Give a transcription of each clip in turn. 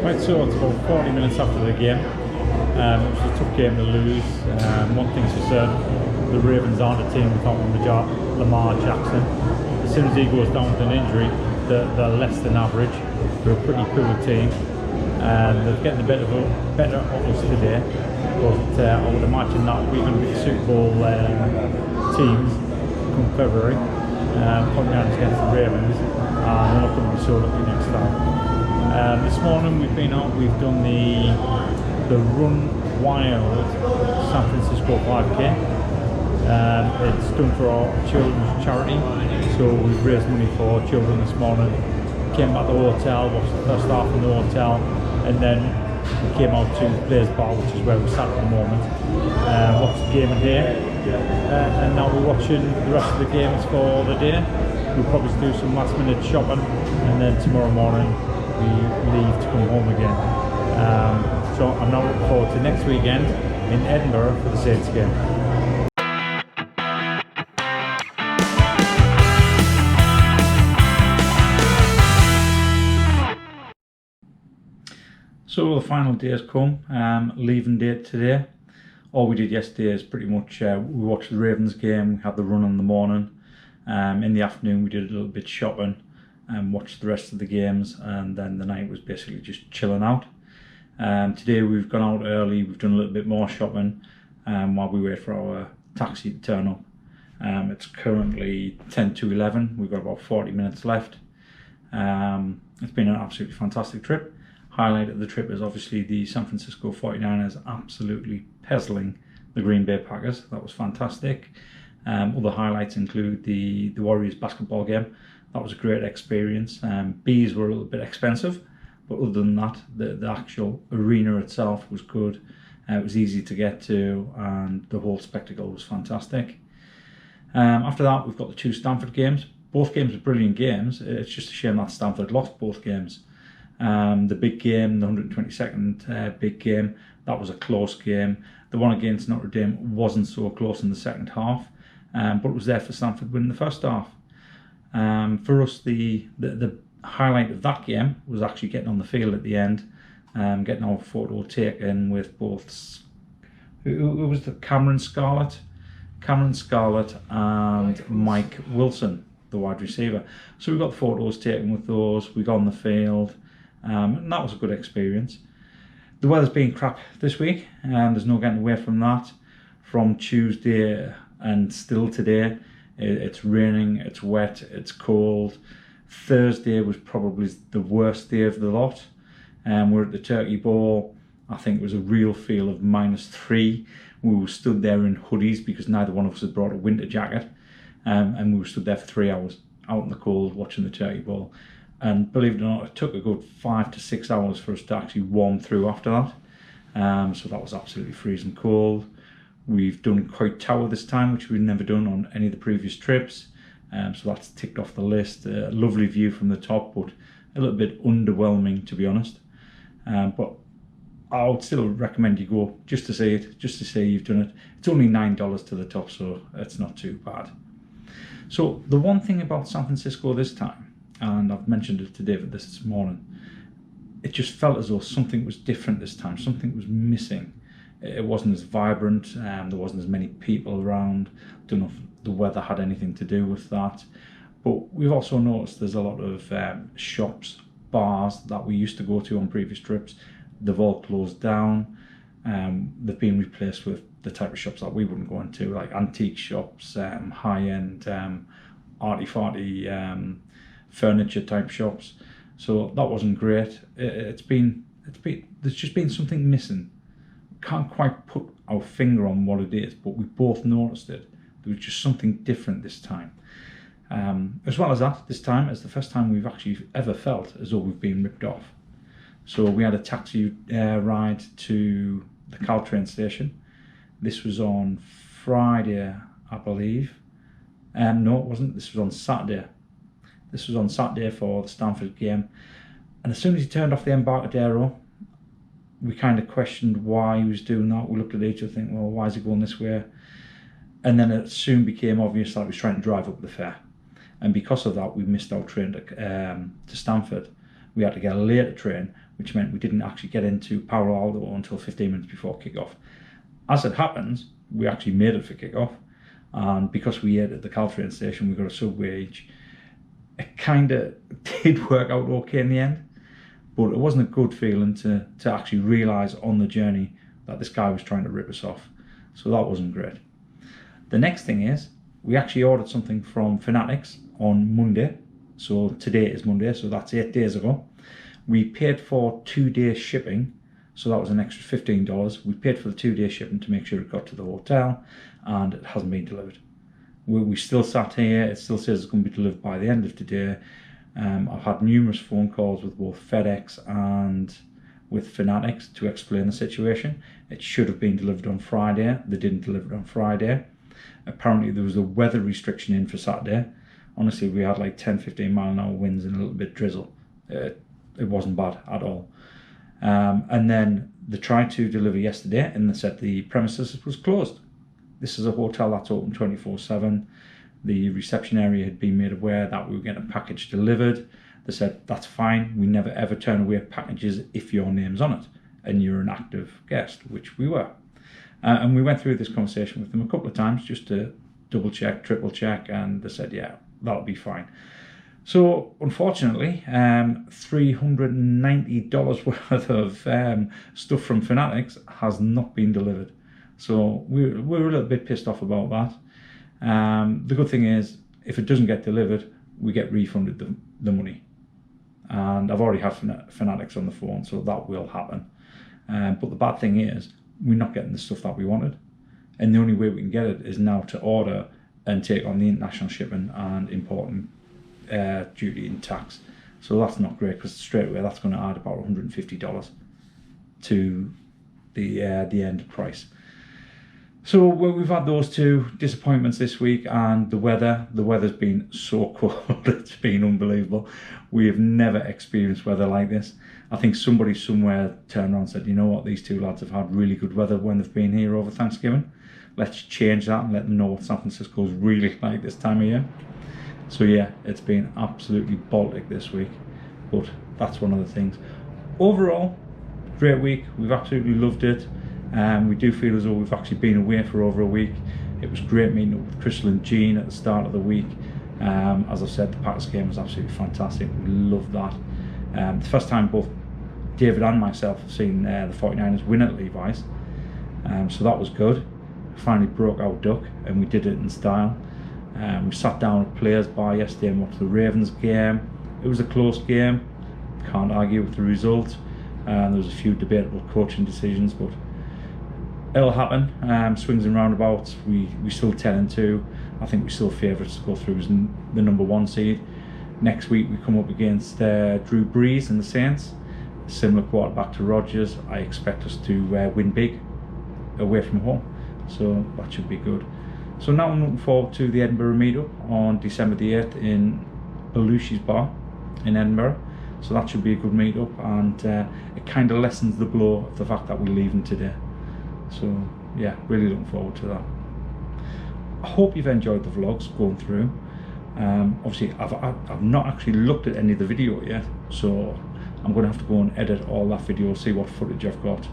Right, so it's about 40 minutes after the game. It was a tough game to lose. One thing's for certain, the Ravens aren't a team without Lamar Jackson. As soon as he goes down with an injury, they're less than average. They're a pretty poor team. They're getting a bit better of us today, but I would imagine that we're going to be the Super Bowl teams come February, coming out against the Ravens, and they're not going to be so lucky next time. This morning we've been out, we've done the Run Wild San Francisco 5K. It's done for our children's charity, so we've raised money for children this morning. Came back to the hotel, watched the first half in the hotel, and then we came out to the Players Bar, which is where we sat at the moment. Watched the game in here, and now we're watching the rest of the games for the day. We'll probably do some last minute shopping, and then tomorrow morning we leave to come home again. So I'm now looking forward to next weekend in Edinburgh for the Saints game. So the final day has come, leaving date today. All we did yesterday is pretty much, we watched the Ravens game, we had the run in the morning. In the afternoon we did a little bit shopping and watched the rest of the games, and then the night was basically just chilling out. Today we've gone out early, we've done a little bit more shopping while we wait for our taxi to turn up. It's currently 10 to 11, we've got about 40 minutes left. It's been an absolutely fantastic trip. Highlight of the trip is obviously the San Francisco 49ers absolutely pezzling the Green Bay Packers. That was fantastic. Other highlights include the Warriors basketball game. That was a great experience. Bees were a little bit expensive, but other than that, the actual arena itself was good. It was easy to get to, and the whole spectacle was fantastic. After that, we've got the two Stanford games. Both games are brilliant games. It's just a shame that Stanford lost both games. The big game, the 122nd big game, that was a close game. The one against Notre Dame wasn't so close in the second half, but it was there for Stanford winning the first half. For us, the highlight of that game was actually getting on the field at the end, getting our photo taken with both, who was the Cameron Scarlett and Mike Wilson, the wide receiver. So we got the photos taken with those, we got on the field, and that was a good experience. The weather's been crap this week, and there's no getting away from that. From Tuesday and still today, it's raining, it's wet, it's cold. Thursday was probably the worst day of the lot. We're at the Turkey Bowl. I think it was a real feel of -3. We were stood there in hoodies because neither one of us had brought a winter jacket, and we were stood there for 3 hours out in the cold watching the Turkey Bowl. And believe it or not, it took a good 5 to 6 hours for us to actually warm through after that. So that was absolutely freezing cold. We've done Coit Tower this time, which we've never done on any of the previous trips. So that's ticked off the list. A lovely view from the top, but a little bit underwhelming, to be honest. But I would still recommend you go just to see it, just to say you've done it. It's only $9 to the top, so it's not too bad. So the one thing about San Francisco this time, and I've mentioned it to David this morning, it just felt as though something was different this time, something was missing. It wasn't as vibrant, there wasn't as many people around. Don't know if the weather had anything to do with that. But we've also noticed there's a lot of shops, bars that we used to go to on previous trips. They've all closed down. They've been replaced with the type of shops that we wouldn't go into, like antique shops, high-end, arty-farty furniture type shops. So that wasn't great. There's just been something missing. Can't quite put our finger on what it is, but we both noticed it. There was just something different this time. As well as that, this time is the first time we've actually ever felt as though we've been ripped off. So we had a taxi ride to the Caltrain station. This was on Friday, I believe. No, it wasn't. This was on Saturday. This was on Saturday for the Stanford game. And as soon as he turned off the Embarcadero, we kind of questioned why he was doing that. We looked at each other and think, well, why is he going this way? And then it soon became obvious that he was trying to drive up the fare. And because of that, we missed our train to Stanford. We had to get a later train, which meant we didn't actually get into Palo Alto until 15 minutes before kickoff. As it happens, we actually made it for kickoff, and because we ate at the Caltrain station, we got a subway each. It kind of did work out okay in the end, but it wasn't a good feeling to actually realise on the journey that this guy was trying to rip us off. So that wasn't great. The next thing is, we actually ordered something from Fanatics on Monday. So today is Monday, so that's 8 days ago. We paid for 2 days shipping, so that was an extra $15. We paid for the 2 day shipping to make sure it got to the hotel, and it hasn't been delivered. We still sat here. It still says it's going to be delivered by the end of today. I've had numerous phone calls with both FedEx and with Fanatics to explain the situation. It should have been delivered on Friday. They didn't deliver it on Friday. Apparently there was a weather restriction in for Saturday. Honestly, we had like 10-15 mile an hour winds and a little bit drizzle. It wasn't bad at all. And then they tried to deliver yesterday and they said the premises was closed. This is a hotel that's open 24/7. The reception area had been made aware that we were getting a package delivered. They said, that's fine. We never ever turn away packages if your name's on it and you're an active guest, which we were. And we went through this conversation with them a couple of times just to double check, triple check, and they said, yeah, that'll be fine. So unfortunately, $390 worth of stuff from Fanatics has not been delivered. So we're a little bit pissed off about that. The good thing is, if it doesn't get delivered, we get refunded the money. And I've already had Fanatics on the phone, so that will happen. But the bad thing is, we're not getting the stuff that we wanted. And the only way we can get it is now to order and take on the international shipping and importing duty and tax. So that's not great, because straight away that's going to add about $150 to the end price. So we've had those two disappointments this week, and the weather's been so cold. It's been unbelievable. We have never experienced weather like this. I think somebody somewhere turned around and said, you know what, these two lads have had really good weather when they've been here over Thanksgiving. Let's change that and let them know what San Francisco's really like this time of year. So yeah, it's been absolutely Baltic this week, but that's one of the things. Overall, great week. We've absolutely loved it. We do feel as though we've actually been away for over a week. It was great meeting up with Crystal and Jean at the start of the week. As I said, the Packers game was absolutely fantastic. We loved that. The first time both David and myself have seen the 49ers win at Levi's, so that was good. We finally broke our duck, and we did it in style. We sat down at Players Bar yesterday and watched the Ravens game. It was a close game, can't argue with the result. There was a few debatable coaching decisions, but it'll happen. Swings and roundabouts. We still 10-2. I think we're still favourites to go through as the number 1 seed. Next week we come up against Drew Brees and the Saints. Similar quarterback to Rodgers. I expect us to win big away from home, so that should be good. So now I'm looking forward to the Edinburgh meetup on December the 8th in Belushi's Bar in Edinburgh. So that should be a good meetup, and it kind of lessens the blow of the fact that we're leaving today. So yeah, really looking forward to that. I hope you've enjoyed the vlogs going through. Obviously I've not actually looked at any of the video yet, so I'm going to have to go and edit all that video, see what footage I've got.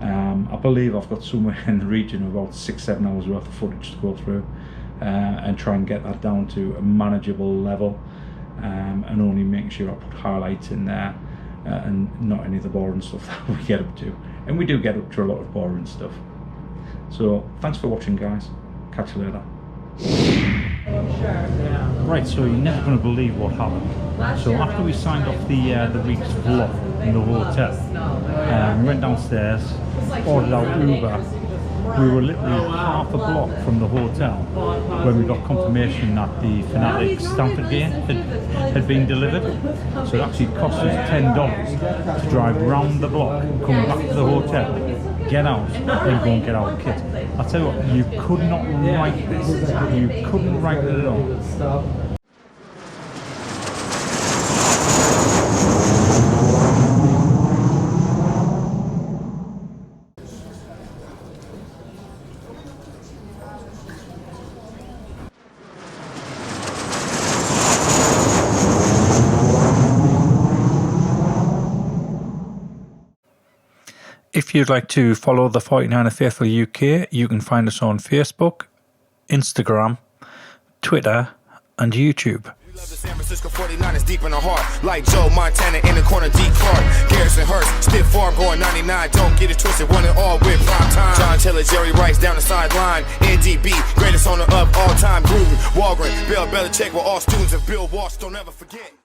I believe I've got somewhere in the region of about 6-7 hours worth of footage to go through, and try and get that down to a manageable level, and only making sure I put highlights in there, and not any of the boring stuff that we get up to. And we do get up to a lot of boring stuff. So thanks for watching, guys. Catch you later. Right, so you're never going to believe what happened. So after we signed off the week's vlog in the hotel, we went downstairs, ordered our Uber. We were literally half a block from the hotel when we got confirmation that the Fanatics Stanford game had been delivered. So it actually cost us $10 to drive round the block, come back to the hotel, get out, and go and get our kit. I tell you what, you could not write this. You couldn't write it at all. you'd like to follow the 49er Faithful UK, you can find us on Facebook, Instagram, Twitter, and YouTube. Love the San Francisco 49ers deep in the heart. Like Joe Montana in the corner, D. Clark. Garrison Hurst, stiff farm going 99. Don't get it twisted, one and all with prime time. John Taylor, Jerry Rice down the sideline. NDB, greatest owner of all time. Gruden, Walgren, Bill Belichick were all students of Bill Walsh. Don't ever forget.